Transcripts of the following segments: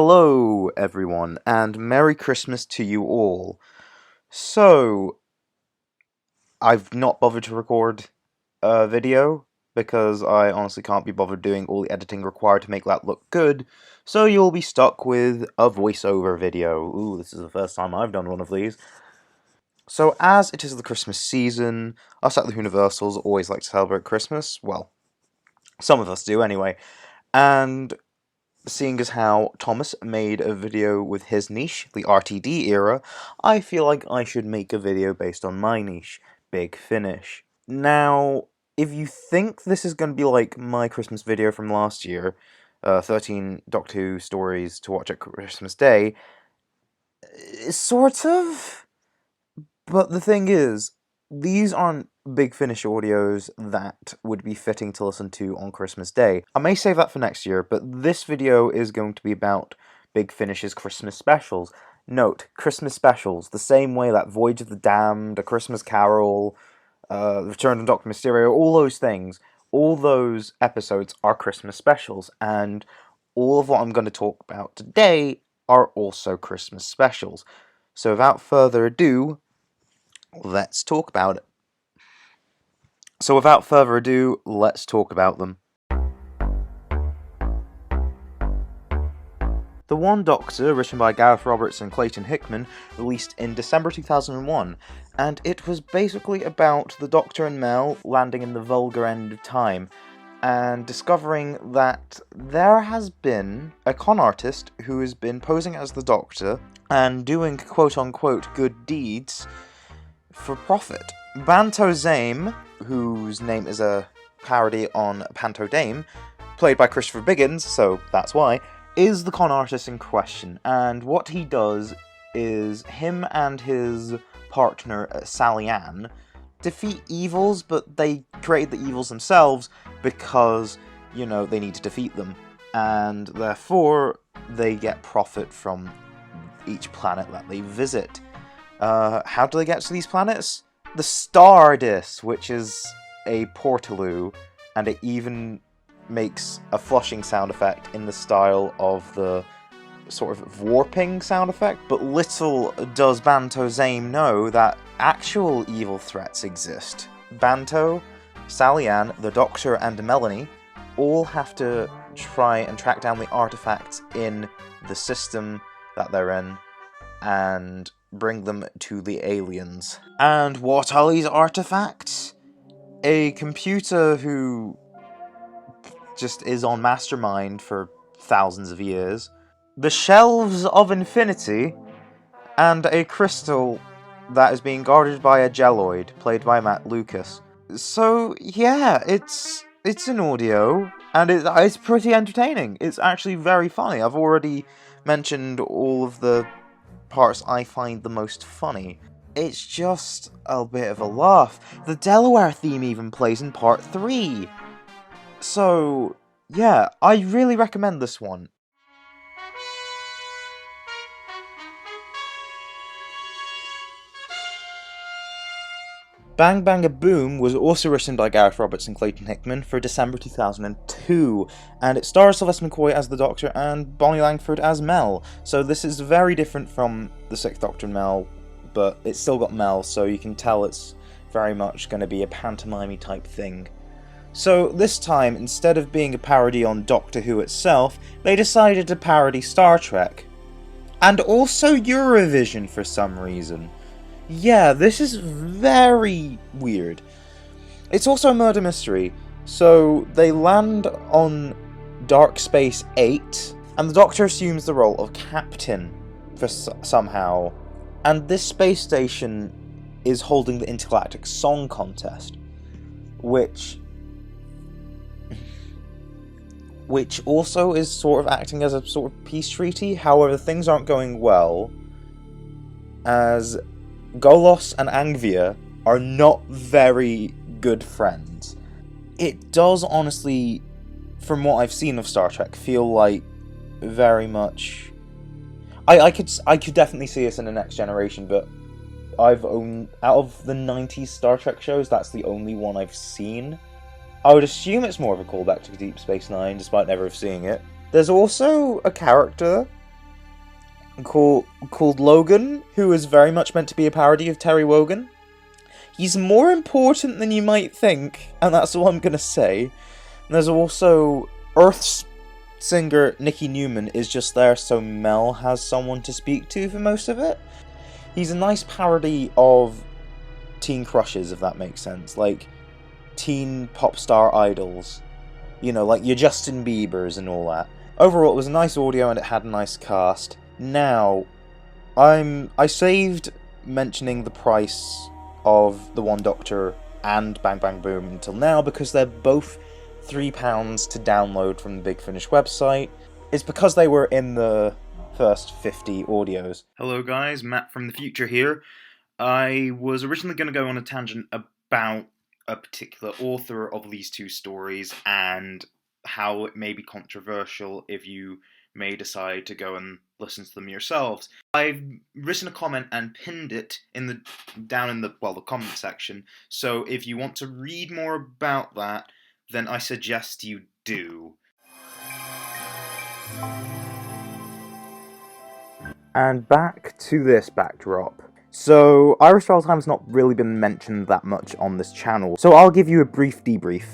Hello, everyone, and Merry Christmas to you all. So, I've not bothered to record a video, because I honestly can't be bothered doing all the editing required to make that look good, so you'll be stuck with a voiceover video. Ooh, this is the first time I've done one of these. So, as it is the Christmas season, us at the Whoniversals always like to celebrate Christmas. Well, some of us do anyway. And seeing as how Thomas made a video with his niche, the RTD era, I feel like I should make a video based on my niche, Big Finish. Now, if you think this is going to be like my Christmas video from last year, 13 Doctor Who stories to watch at Christmas Day, sort of, but the thing is, these aren't Big Finish audios that would be fitting to listen to on Christmas Day. I may save that for next year, but this video is going to be about Big Finish's Christmas specials. Note, Christmas specials, the same way that Voyage of the Damned, A Christmas Carol, Return of Dr. Mysterio, all those things, all those episodes are Christmas specials, and all of what I'm going to talk about today are also Christmas specials. So without further ado, let's talk about it. So without further ado, let's talk about them. The One Doctor, written by Gareth Roberts and Clayton Hickman, released in December 2001, and it was basically about the Doctor and Mel landing in the vulgar end of time, and discovering that there has been a con artist who has been posing as the Doctor, and doing quote-unquote good deeds for profit. Banto Zame, whose name is a parody on Panto Dame, played by Christopher Biggins, so that's why, is the con artist in question, and what he does is him and his partner, Sally Ann, defeat evils, but they create the evils themselves because, you know, they need to defeat them, and therefore they get profit from each planet that they visit. How do they get to these planets? The Stardust, which is a portaloo, and it even makes a flushing sound effect in the style of the sort of warping sound effect. But little does Banto Zame know that actual evil threats exist. Banto, Sally Ann, the Doctor, and Melanie all have to try and track down the artifacts in the system that they're in, and bring them to the aliens. And what are these artifacts? A computer who just is on Mastermind for thousands of years, the Shelves of Infinity, and a crystal that is being guarded by a Jelloid, played by Matt Lucas. So yeah, it's an audio, and it's pretty entertaining. It's actually very funny. I've already mentioned all of the parts I find the most funny. It's just a bit of a laugh. The Delaware theme even plays in part 3. So, yeah, I really recommend this one. Bang Bang a Boom was also written by Gareth Roberts and Clayton Hickman for December 2002, and it stars Sylvester McCoy as the Doctor and Bonnie Langford as Mel, so this is very different from the Sixth Doctor and Mel, but it's still got Mel, so you can tell it's very much going to be a pantomime type thing. So this time, instead of being a parody on Doctor Who itself, they decided to parody Star Trek. And also Eurovision for some reason. Yeah, this is very weird. It's also a murder mystery, so they land on Dark Space 8, and the Doctor assumes the role of captain for somehow, and this space station is holding the Intergalactic Song Contest, which also is sort of acting as a sort of peace treaty. However, things aren't going well, as Golos and Angvia are not very good friends. It does honestly, from what I've seen of Star Trek, feel like very much... I could definitely see this in the Next Generation, but out of the 90s Star Trek shows, that's the only one I've seen. I would assume it's more of a callback to Deep Space Nine, despite never seeing it. There's also a character called Logan, who is very much meant to be a parody of Terry Wogan. He's more important than you might think, and that's all I'm gonna say. And there's also Earth's singer Nikki Newman is just there so Mel has someone to speak to for most of it. He's a nice parody of teen crushes, if that makes sense. Like, teen pop star idols. You know, like your Justin Biebers and all that. Overall, it was a nice audio and it had a nice cast. Now, I saved mentioning the price of The One Doctor and Bang Bang Boom until now because they're both £3 to download from the Big Finish website. It's because they were in the first 50 audios. Hello guys, Matt from the future here. I was originally going to go on a tangent about a particular author of these two stories and how it may be controversial if you may decide to go and listen to them yourselves. I've written a comment and pinned it down in the comment section, so if you want to read more about that, then I suggest you do. And back to this backdrop. So, Irish Wildthyme's not really been mentioned that much on this channel, so I'll give you a brief debrief.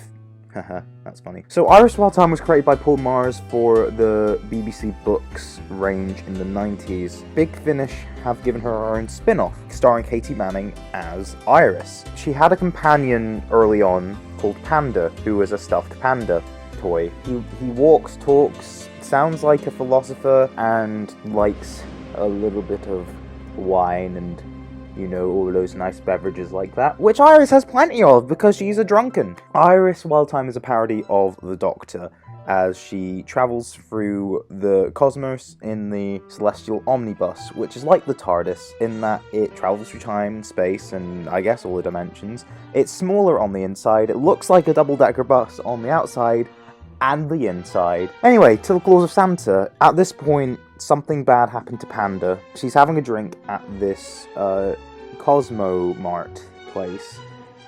Haha, that's funny. So, Irish Wildthyme was created by Paul Mars for the BBC Books range in the 90s. Big Finish have given her own spin-off, starring Katie Manning as Iris. She had a companion early on called Panda, who was a stuffed panda toy. He walks, talks, sounds like a philosopher, and likes a little bit of wine and, you know, all those nice beverages like that, which Iris has plenty of because she's a drunken. Iris Wildthyme is a parody of the Doctor as she travels through the cosmos in the Celestial Omnibus, which is like the TARDIS in that it travels through time, space, and I guess all the dimensions. It's smaller on the inside, it looks like a double-decker bus on the outside and the inside. Anyway, to the Claws of Santa. At this point, something bad happened to Panda. She's having a drink at this Cosmo Mart place,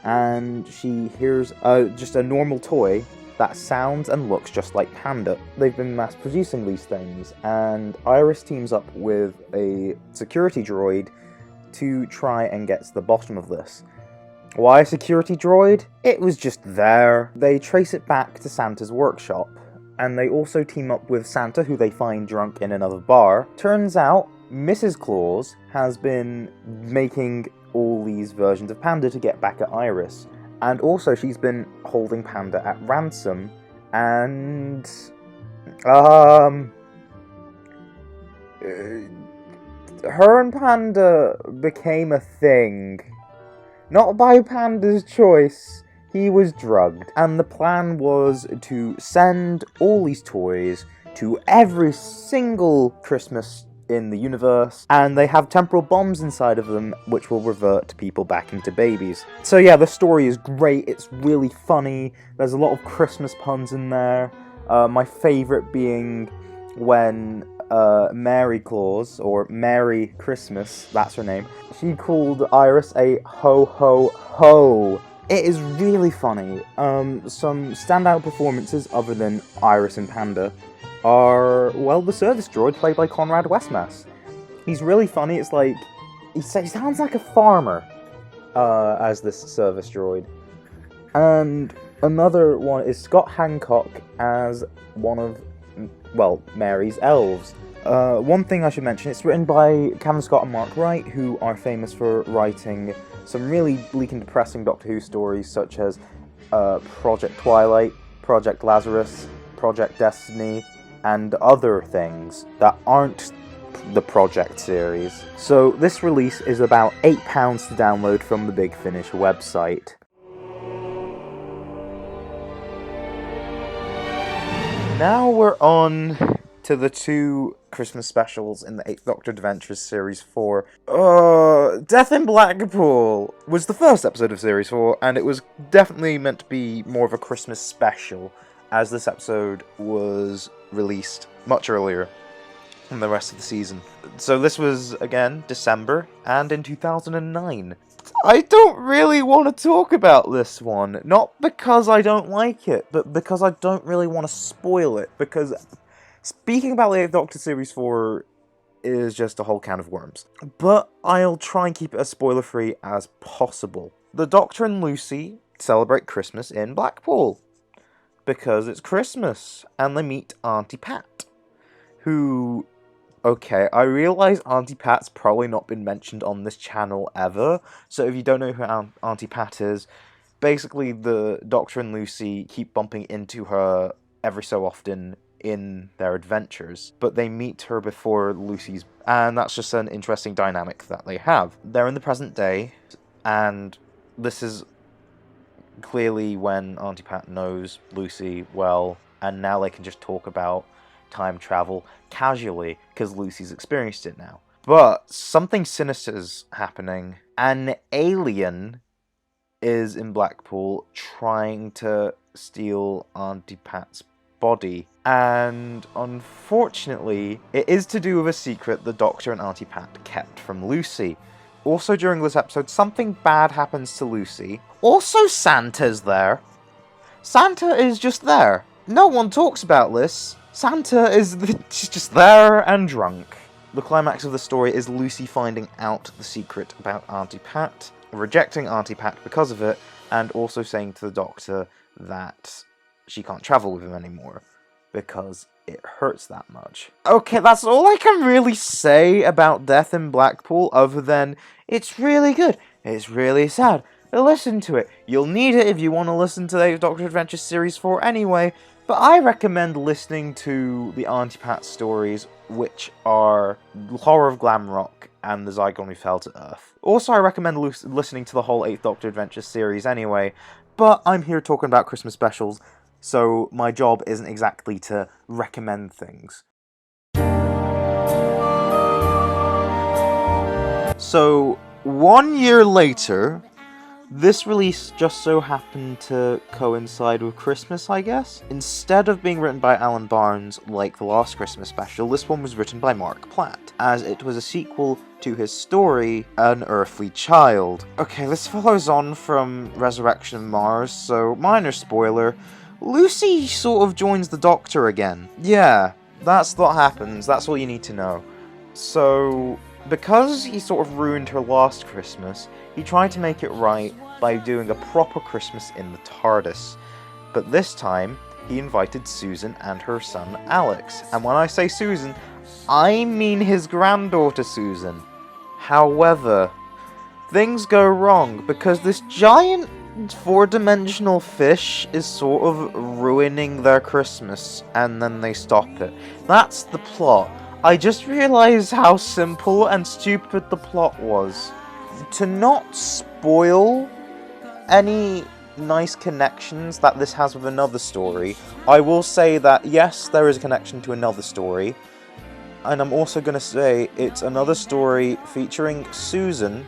and she hears just a normal toy that sounds and looks just like Panda. They've been mass producing these things, and Iris teams up with a security droid to try and get to the bottom of this. Why a security droid? It was just there. They trace it back to Santa's workshop, and they also team up with Santa, who they find drunk in another bar. Turns out, Mrs. Claus has been making all these versions of Panda to get back at Iris. And also, she's been holding Panda at ransom, and her and Panda became a thing. Not by Panda's choice, he was drugged. And the plan was to send all these toys to every single Christmas in the universe, and they have temporal bombs inside of them which will revert people back into babies. So yeah, the story is great, it's really funny, there's a lot of Christmas puns in there. My favourite being when Mary Claus, or Merry Christmas, that's her name, she called Iris a ho-ho-ho. It is really funny. Some standout performances other than Iris and Panda are, well, the service droid played by Conrad Westmass. He's really funny. It's like, he sounds like a farmer as this service droid. And another one is Scott Hancock as one of, well, Mary's elves. One thing I should mention, it's written by Cavan Scott and Mark Wright, who are famous for writing some really bleak and depressing Doctor Who stories, such as Project Twilight, Project Lazarus, Project Destiny, and other things that aren't the Project series. So this release is about £8 to download from the Big Finish website. Now we're on to the two Christmas specials in the 8th Doctor Adventures Series 4. Death in Blackpool was the first episode of Series 4, and it was definitely meant to be more of a Christmas special, as this episode was released much earlier than the rest of the season. So this was, again, December, and in 2009. I don't really want to talk about this one, not because I don't like it, but because I don't really want to spoil it, because speaking about the 8th Doctor Series 4 is just a whole can of worms. But I'll try and keep it as spoiler-free as possible. The Doctor and Lucy celebrate Christmas in Blackpool, because it's Christmas, and they meet Auntie Pat, who... Okay, I realise Auntie Pat's probably not been mentioned on this channel ever, so if you don't know who Auntie Pat is, basically the Doctor and Lucy keep bumping into her every so often in their adventures, but they meet her before Lucy's, and that's just an interesting dynamic that they have. They're in the present day, and this is clearly when Auntie Pat knows Lucy well, and now they can just talk about time travel casually, because Lucy's experienced it now. But something sinister's happening. An alien is in Blackpool trying to steal Auntie Pat's body, and unfortunately, it is to do with a secret the Doctor and Auntie Pat kept from Lucy. Also during this episode, something bad happens to Lucy. Also, Santa's there. Santa is just there. No one talks about this. Santa is she's just there and drunk. The climax of the story is Lucy finding out the secret about Auntie Pat, rejecting Auntie Pat because of it, and also saying to the Doctor that she can't travel with him anymore because it hurts that much. Okay, that's all I can really say about Death in Blackpool, other than it's really good. It's really sad. Listen to it. You'll need it if you want to listen to the Doctor Adventures Series 4 anyway, but I recommend listening to the Auntie Pat stories, which are Horror of Glam Rock and The Zygon Who Fell to Earth. Also, I recommend listening to the whole 8th Doctor Adventures series anyway, but I'm here talking about Christmas specials, so my job isn't exactly to recommend things. So, 1 year later, this release just so happened to coincide with Christmas, I guess? Instead of being written by Alan Barnes like the last Christmas special, this one was written by Mark Platt, as it was a sequel to his story, An Earthly Child. Okay, this follows on from Resurrection of Mars, so minor spoiler, Lucy sort of joins the Doctor again. Yeah, that's what happens, that's all you need to know. So, because he sort of ruined her last Christmas, he tried to make it right by doing a proper Christmas in the TARDIS. But this time, he invited Susan and her son Alex. And when I say Susan, I mean his granddaughter Susan. However, things go wrong because this giant four-dimensional fish is sort of ruining their Christmas, and then they stop it. That's the plot. I just realized how simple and stupid the plot was. To not spoil any nice connections that this has with another story, I will say that yes, there is a connection to another story, and I'm also going to say it's another story featuring Susan,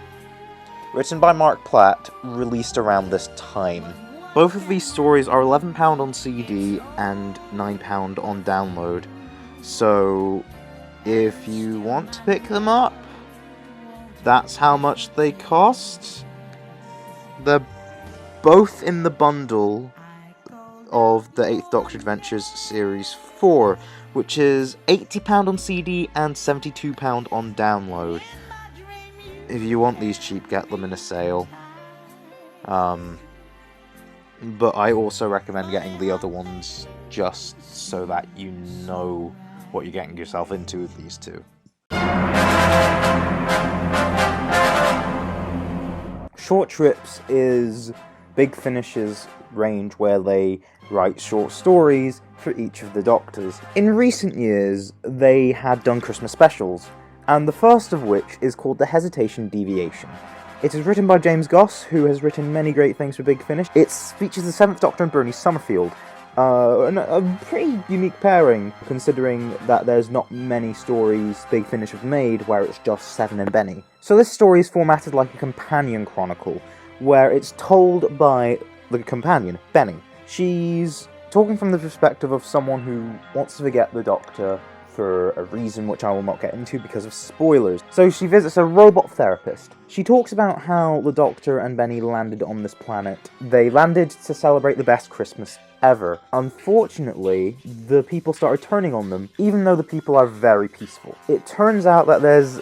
written by Mark Platt, released around this time. Both of these stories are £11 on CD and £9 on download, so if you want to pick them up, that's how much they cost. They're both in the bundle of the 8th Doctor Adventures Series 4, which is £80 on CD and £72 on download. If you want these cheap, get them in a sale. But I also recommend getting the other ones just so that you know what you're getting yourself into with these two. Short Trips is Big Finish's range where they write short stories for each of the Doctors. In recent years, they had done Christmas specials, and the first of which is called the Hesitation Deviation. It is written by James Goss, who has written many great things for Big Finish. It features the 7th Doctor and Bernie Summerfield, a pretty unique pairing, considering that there's not many stories Big Finish have made where it's just Seven and Benny. So this story is formatted like a companion chronicle, where it's told by the companion, Benny. She's talking from the perspective of someone who wants to forget the Doctor for a reason which I will not get into because of spoilers. So she visits a robot therapist. She talks about how the Doctor and Benny landed on this planet. They landed to celebrate the best Christmas ever. Unfortunately, the people started turning on them, even though the people are very peaceful. It turns out that there's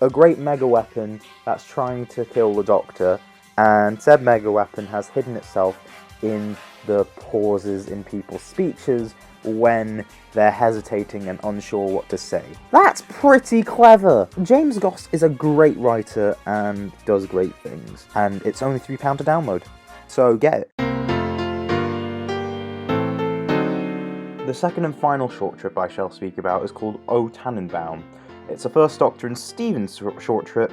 a great mega weapon that's trying to kill the Doctor, and said mega weapon has hidden itself in the pauses in people's speeches when they're hesitating and unsure what to say. That's pretty clever! James Goss is a great writer and does great things, and it's only £3 to download, so get it. The second and final short trip I shall speak about is called O Tannenbaum. It's a First Doctor and Stevens short trip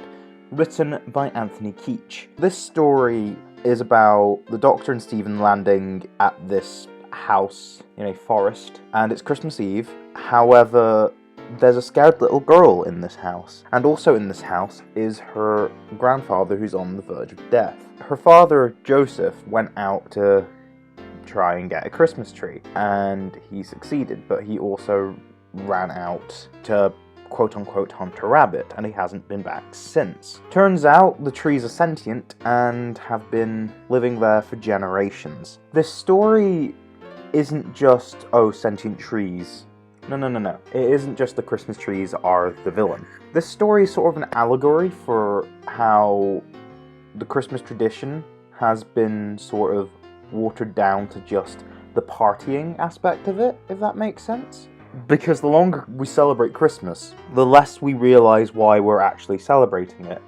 written by Anthony Keach. This story is about the Doctor and Stephen landing at this house in a forest, and it's Christmas Eve. However, there's a scared little girl in this house, and also in this house is her grandfather who's on the verge of death. Her father, Joseph, went out to try and get a Christmas tree, and he succeeded, but he also ran out to quote-unquote hunt a rabbit, and he hasn't been back since. Turns out the trees are sentient and have been living there for generations. This story isn't just, oh, sentient trees. No. It isn't just the Christmas trees are the villain. This story is sort of an allegory for how the Christmas tradition has been sort of watered down to just the partying aspect of it, if that makes sense. Because the longer we celebrate Christmas, the less we realise why we're actually celebrating it.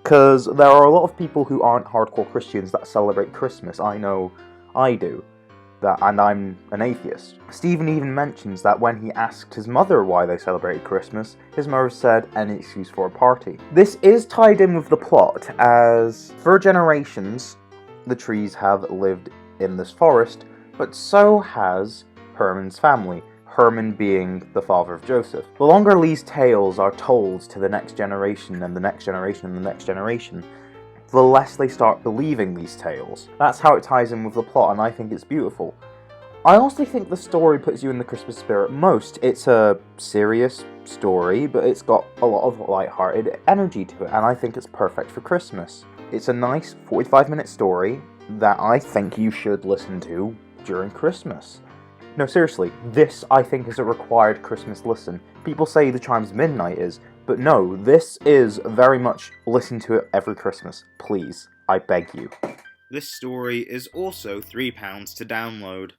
Because there are a lot of people who aren't hardcore Christians that celebrate Christmas. I know I do. And I'm an atheist. Stephen even mentions that when he asked his mother why they celebrated Christmas, his mother said, any excuse for a party. This is tied in with the plot, as for generations, the trees have lived in this forest, but so has Herman's family. Herman being the father of Joseph. The longer these tales are told to the next generation and the next generation and the next generation, the less they start believing these tales. That's how it ties in with the plot, and I think it's beautiful. I also think the story puts you in the Christmas spirit most. It's a serious story, but it's got a lot of light-hearted energy to it, and I think it's perfect for Christmas. It's a nice 45-minute story that I think you should listen to during Christmas. No, seriously, this I think is a required Christmas listen. People say The Chimes of Midnight is, but no, this is very much listen to it every Christmas. Please, I beg you. This story is also £3 to download.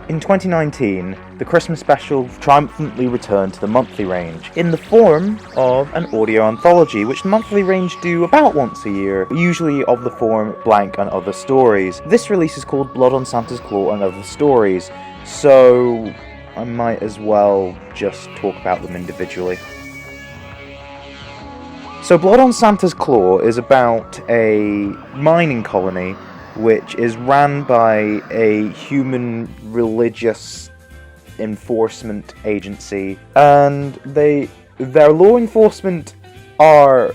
In 2019, the Christmas special triumphantly returned to the monthly range, in the form of an audio anthology, which the monthly range do about once a year, usually of the form Blank and Other Stories. This release is called Blood on Santa's Claw and Other Stories, so I might as well just talk about them individually. So Blood on Santa's Claw is about a mining colony which is ran by a human religious enforcement agency, and their law enforcement are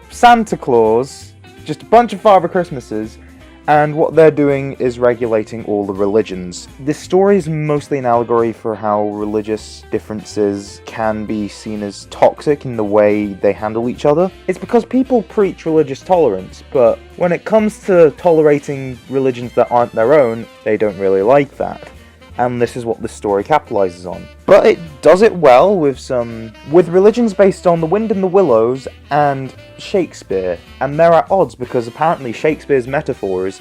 Santa Claus, just a bunch of Father Christmases, and what they're doing is regulating all the religions. This story is mostly an allegory for how religious differences can be seen as toxic in the way they handle each other. It's because people preach religious tolerance, but when it comes to tolerating religions that aren't their own, they don't really like that. And this is what the story capitalizes on. But it does it well with religions based on the wind and the willows and Shakespeare. And they're at odds because apparently Shakespeare's metaphors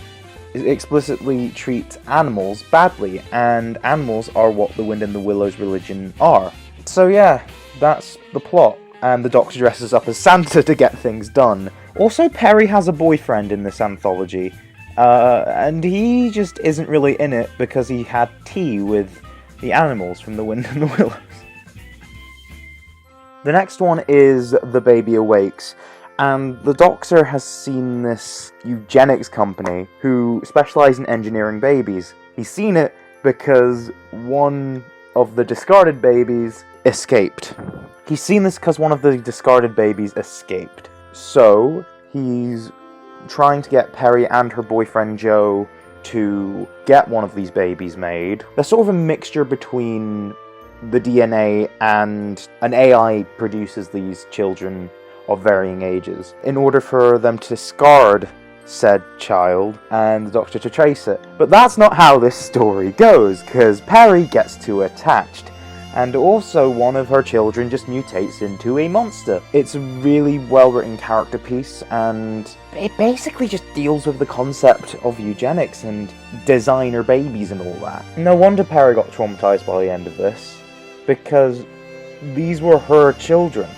explicitly treat animals badly, and animals are what the wind and the willows religion are. So yeah, that's the plot. And the Doctor dresses up as Santa to get things done. Also, Perry has a boyfriend in this anthology. And he just isn't really in it because he had tea with the animals from The Wind and the Willows. The next one is The Baby Awakes, and the Doctor has seen this eugenics company who specialise in engineering babies. He's seen it because one of the discarded babies escaped. He's seen this because one of the discarded babies escaped. So, he's trying to get Perry and her boyfriend Joe to get one of these babies made. They're sort of a mixture between the DNA, and an AI produces these children of varying ages in order for them to discard said child and the Doctor to trace it. But that's not how this story goes, because Perry gets too attached, and also one of her children just mutates into a monster. It's a really well-written character piece, and it basically just deals with the concept of eugenics and designer babies and all that. No wonder Perry got traumatized by the end of this, because these were her children,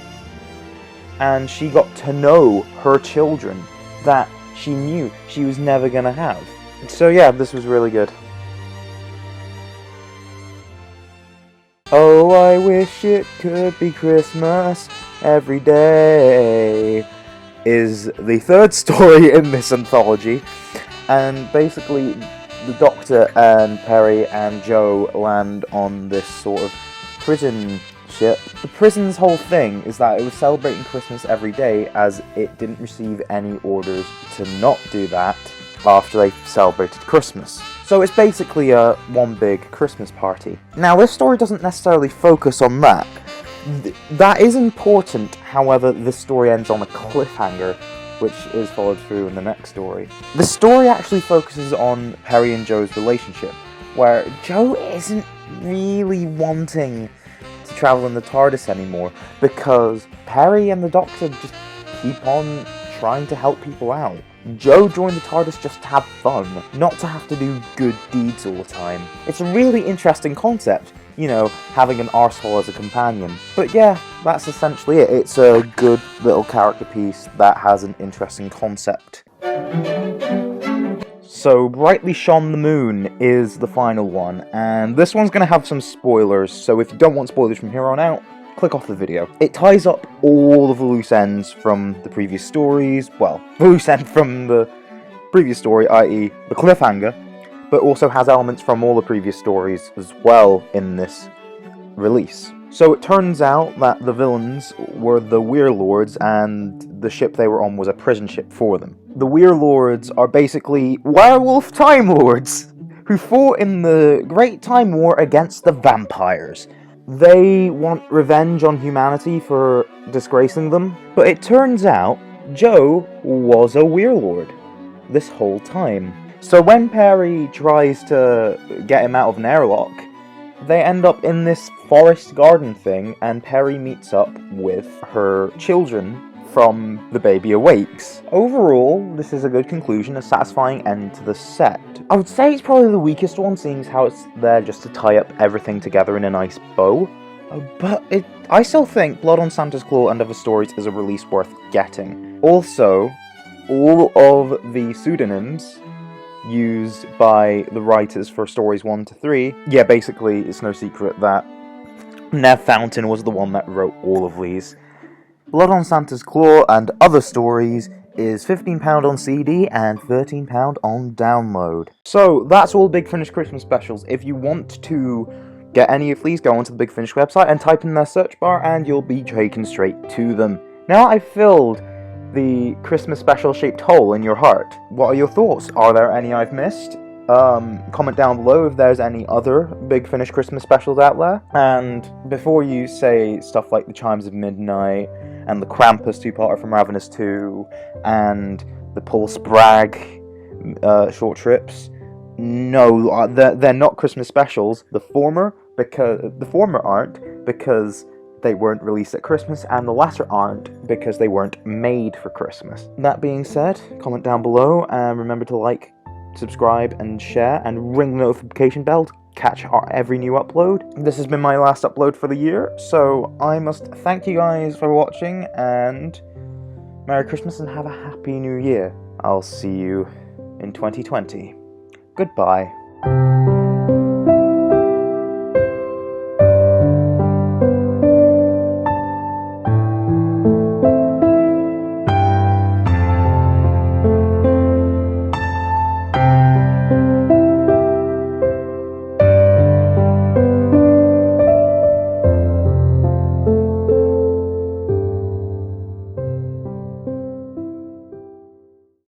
and she got to know her children that she knew she was never gonna have. So yeah, this was really good. Oh, I wish it could be Christmas every day is the third story in this anthology, and basically the Doctor and Perry and Joe land on this sort of prison ship. The prison's whole thing is that it was celebrating Christmas every day, as it didn't receive any orders to not do that after they celebrated Christmas. So it's basically a one big Christmas party. Now, this story doesn't necessarily focus on that. That is important, however, this story ends on a cliffhanger, which is followed through in the next story. The story actually focuses on Perry and Joe's relationship, where Joe isn't really wanting to travel in the TARDIS anymore, because Perry and the Doctor just keep on trying to help people out. Joe joined the TARDIS just to have fun, not to have to do good deeds all the time. It's a really interesting concept, you know, having an arsehole as a companion. But yeah, that's essentially it. It's a good little character piece that has an interesting concept. So, Brightly Shone the Moon is the final one, and this one's going to have some spoilers, so if you don't want spoilers from here on out, click off the video. It ties up all of the loose ends from the previous stories, well, the loose end from the previous story, i.e. the cliffhanger, but also has elements from all the previous stories as well in this release. So it turns out that the villains were the Weir Lords, and the ship they were on was a prison ship for them. The Weir Lords are basically werewolf Time Lords who fought in the Great Time War against the vampires. They want revenge on humanity for disgracing them, but it turns out Joe was a Weir Lord this whole time. So when Perry tries to get him out of an airlock, they end up in this forest garden thing, and Perry meets up with her children from The Baby Awakes. Overall, this is a good conclusion, a satisfying end to the set. I would say it's probably the weakest one, seeing as how it's there just to tie up everything together in a nice bow. But I still think Blood on Santa's Claw and Other Stories is a release worth getting. Also, all of the pseudonyms used by the writers for stories 1 to 3, yeah, basically, it's no secret that Nev Fountain was the one that wrote all of these. Blood on Santa's Claw and Other Stories is £15 on CD and £13 on download. So, that's all Big Finish Christmas specials. If you want to get any of these, go onto the Big Finish website and type in their search bar and you'll be taken straight to them. Now I've filled the Christmas special shaped hole in your heart. What are your thoughts? Are there any I've missed? Comment down below if there's any other Big Finish Christmas specials out there. And before you say stuff like The Chimes of Midnight and the Krampus two-parter from Ravenous 2 and the Paul Spragg short trips, no, they're not Christmas specials. The former aren't because they weren't released at Christmas, and the latter aren't because they weren't made for Christmas. That being said, comment down below and remember to like, subscribe and share and ring the notification bell to catch every new upload. This has been my last upload for the year, so I must thank you guys for watching, and Merry Christmas and have a Happy New Year. I'll see you in 2020. Goodbye.